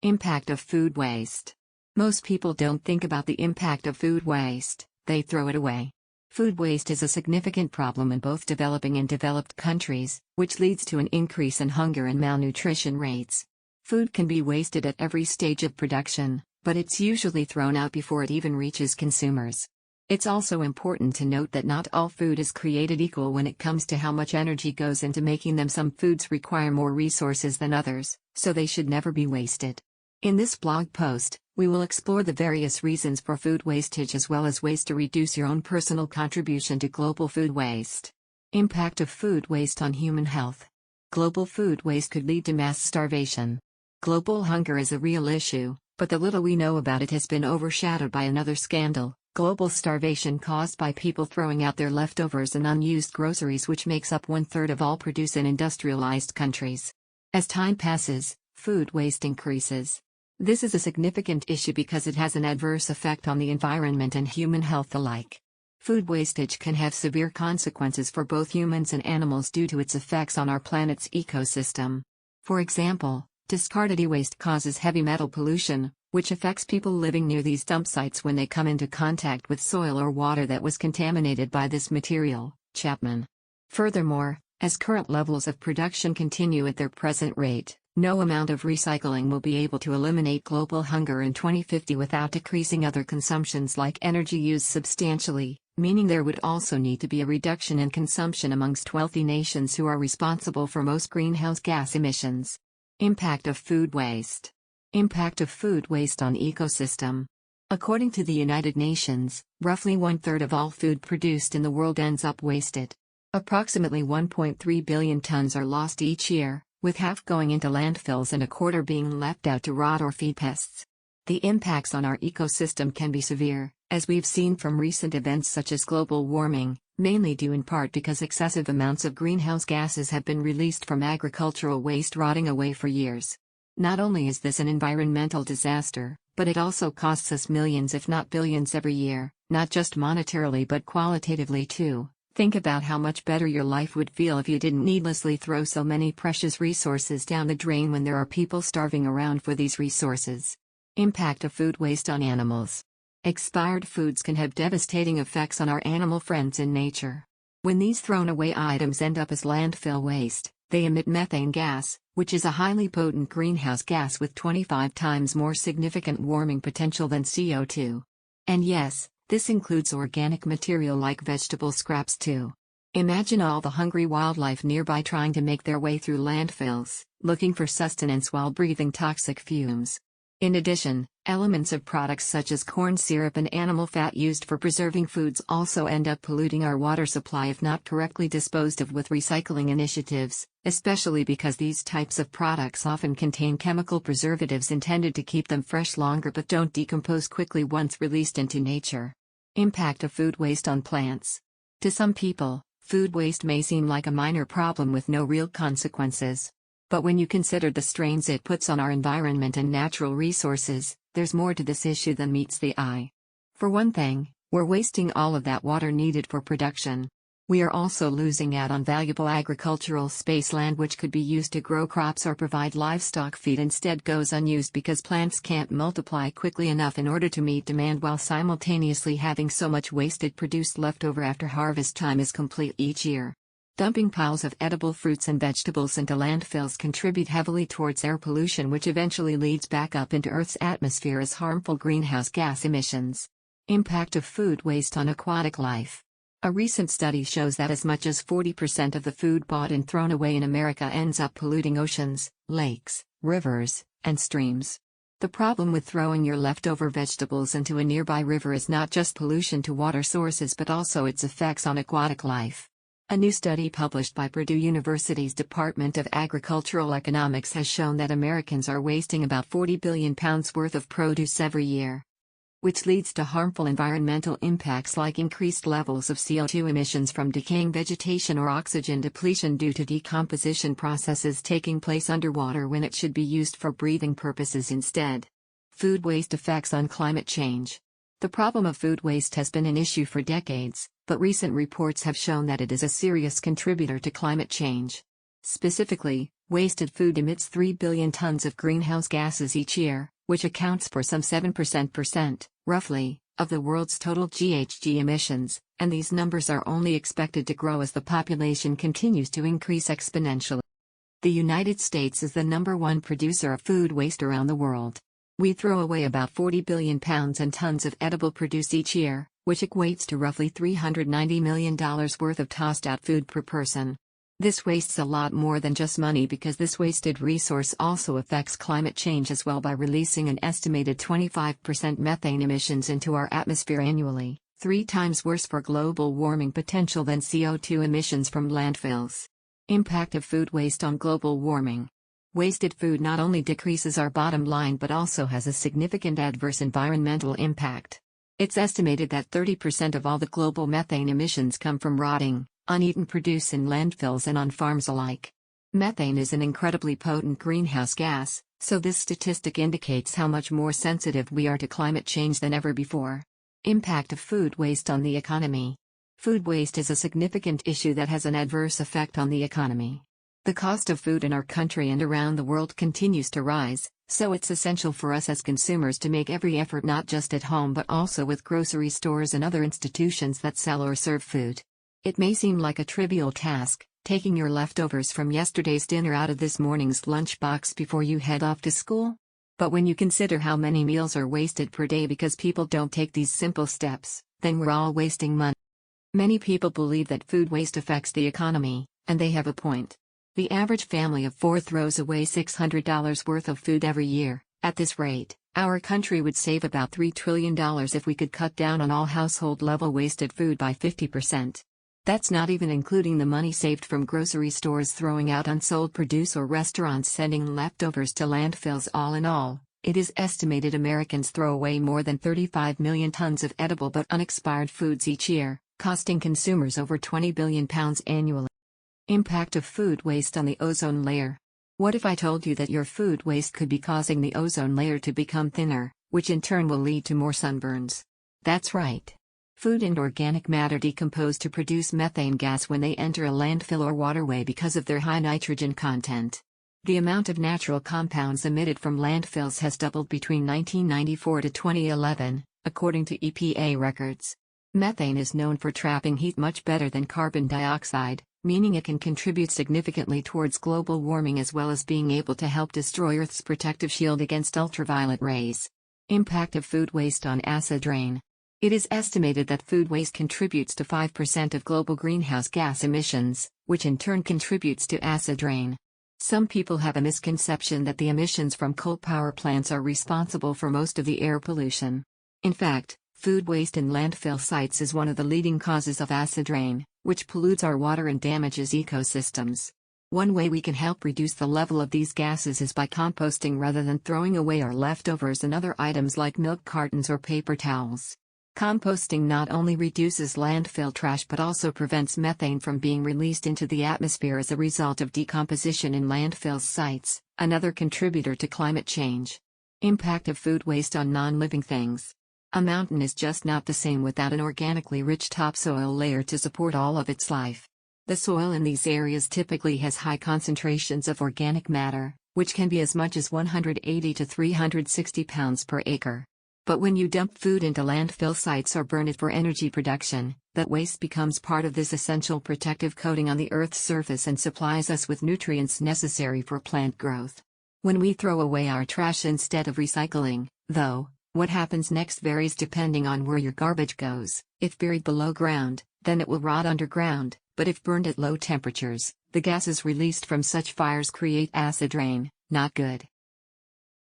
Impact of food waste. Most people don't think about the impact of food waste, they throw it away. Food waste is a significant problem in both developing and developed countries, which leads to an increase in hunger and malnutrition rates. Food can be wasted at every stage of production, but it's usually thrown out before it even reaches consumers. It's also important to note that not all food is created equal when it comes to how much energy goes into making them. Some foods require more resources than others, so they should never be wasted. In this blog post, we will explore the various reasons for food wastage as well as ways to reduce your own personal contribution to global food waste. Impact of food waste on human health. Global food waste could lead to mass starvation. Global hunger is a real issue, but the little we know about it has been overshadowed by another scandal: global starvation caused by people throwing out their leftovers and unused groceries, which makes up 1/3 of all produce in industrialized countries. As time passes, food waste increases. This is a significant issue because it has an adverse effect on the environment and human health alike. Food wastage can have severe consequences for both humans and animals due to its effects on our planet's ecosystem. For example, discarded e-waste causes heavy metal pollution, which affects people living near these dump sites when they come into contact with soil or water that was contaminated by this material. Chapman. Furthermore, as current levels of production continue at their present rate, no amount of recycling will be able to eliminate global hunger in 2050 without decreasing other consumptions like energy use substantially, meaning there would also need to be a reduction in consumption amongst wealthy nations who are responsible for most greenhouse gas emissions. Impact of food waste. Impact of food waste on ecosystem. According to the United Nations, roughly 1/3 of all food produced in the world ends up wasted. Approximately 1.3 billion tons are lost each year, with half going into landfills and 1/4 being left out to rot or feed pests. The impacts on our ecosystem can be severe, as we've seen from recent events such as global warming, mainly due in part because excessive amounts of greenhouse gases have been released from agricultural waste rotting away for years. Not only is this an environmental disaster, but it also costs us millions if not billions every year, not just monetarily but qualitatively too. Think about how much better your life would feel if you didn't needlessly throw so many precious resources down the drain when there are people starving around for these resources. Impact of food waste on animals. Expired foods can have devastating effects on our animal friends in nature. When these thrown away items end up as landfill waste, they emit methane gas, which is a highly potent greenhouse gas with 25 times more significant warming potential than CO2. And yes, this includes organic material like vegetable scraps too. Imagine all the hungry wildlife nearby trying to make their way through landfills, looking for sustenance while breathing toxic fumes. In addition, elements of products such as corn syrup and animal fat used for preserving foods also end up polluting our water supply if not correctly disposed of with recycling initiatives, especially because these types of products often contain chemical preservatives intended to keep them fresh longer but don't decompose quickly once released into nature. Impact of food waste on plants. To some people, food waste may seem like a minor problem with no real consequences. But when you consider the strains it puts on our environment and natural resources, there's more to this issue than meets the eye. For one thing, we're wasting all of that water needed for production. We are also losing out on valuable agricultural space. Land which could be used to grow crops or provide livestock feed instead goes unused because plants can't multiply quickly enough in order to meet demand, while simultaneously having so much wasted produce left over after harvest time is complete each year. Dumping piles of edible fruits and vegetables into landfills contribute heavily towards air pollution, which eventually leads back up into Earth's atmosphere as harmful greenhouse gas emissions. Impact of food waste on aquatic life. A recent study shows that as much as 40% of the food bought and thrown away in America ends up polluting oceans, lakes, rivers, and streams. The problem with throwing your leftover vegetables into a nearby river is not just pollution to water sources but also its effects on aquatic life. A new study published by Purdue University's Department of Agricultural Economics has shown that Americans are wasting about 40 billion pounds worth of produce every year, which leads to harmful environmental impacts like increased levels of CO2 emissions from decaying vegetation or oxygen depletion due to decomposition processes taking place underwater when it should be used for breathing purposes instead. Food waste effects on climate change. The problem of food waste has been an issue for decades, but recent reports have shown that it is a serious contributor to climate change. Specifically, Wasted food emits 3 billion tons of greenhouse gases each year, which accounts for some 7%, roughly, of the world's total GHG emissions, and these numbers are only expected to grow as the population continues to increase exponentially. The United States is the #1 producer of food waste around the world. We throw away about 40 billion pounds and tons of edible produce each year, which equates to roughly $390 million worth of tossed-out food per person. This wastes a lot more than just money because this wasted resource also affects climate change as well by releasing an estimated 25% methane emissions into our atmosphere annually, 3 times worse for global warming potential than CO2 emissions from landfills. Impact of food waste on global warming. Wasted food not only decreases our bottom line but also has a significant adverse environmental impact. It's estimated that 30% of all the global methane emissions come from rotting, uneaten produce in landfills and on farms alike. Methane is an incredibly potent greenhouse gas, so this statistic indicates how much more sensitive we are to climate change than ever before. Impact of food waste on the economy. Food waste is a significant issue that has an adverse effect on the economy. The cost of food in our country and around the world continues to rise, so it's essential for us as consumers to make every effort not just at home but also with grocery stores and other institutions that sell or serve food. It may seem like a trivial task, taking your leftovers from yesterday's dinner out of this morning's lunchbox before you head off to school. But when you consider how many meals are wasted per day because people don't take these simple steps, then we're all wasting money. Many people believe that food waste affects the economy, and they have a point. The average family of 4 throws away $600 worth of food every year. At this rate, our country would save about $3 trillion if we could cut down on all household-level wasted food by 50%. That's not even including the money saved from grocery stores throwing out unsold produce or restaurants sending leftovers to landfills. All in all, it is estimated Americans throw away more than 35 million tons of edible but unexpired foods each year, costing consumers over £20 billion annually. Impact of food waste on the ozone layer. What if I told you that your food waste could be causing the ozone layer to become thinner, which in turn will lead to more sunburns? That's right. Food and organic matter decompose to produce methane gas when they enter a landfill or waterway because of their high nitrogen content. The amount of natural compounds emitted from landfills has doubled between 1994 to 2011, according to EPA records. Methane is known for trapping heat much better than carbon dioxide, meaning it can contribute significantly towards global warming as well as being able to help destroy Earth's protective shield against ultraviolet rays. Impact of food waste on acid rain. It is estimated that food waste contributes to 5% of global greenhouse gas emissions, which in turn contributes to acid rain. Some people have a misconception that the emissions from coal power plants are responsible for most of the air pollution. In fact, food waste in landfill sites is one of the leading causes of acid rain, which pollutes our water and damages ecosystems. One way we can help reduce the level of these gases is by composting rather than throwing away our leftovers and other items like milk cartons or paper towels. Composting not only reduces landfill trash but also prevents methane from being released into the atmosphere as a result of decomposition in landfill sites, another contributor to climate change. Impact of food waste on non-living things. A mountain is just not the same without an organically rich topsoil layer to support all of its life. The soil in these areas typically has high concentrations of organic matter, which can be as much as 180 to 360 pounds per acre. But when you dump food into landfill sites or burn it for energy production, that waste becomes part of this essential protective coating on the Earth's surface and supplies us with nutrients necessary for plant growth. When we throw away our trash instead of recycling, though, what happens next varies depending on where your garbage goes. If buried below ground, then it will rot underground, but if burned at low temperatures, the gases released from such fires create acid rain. Not good.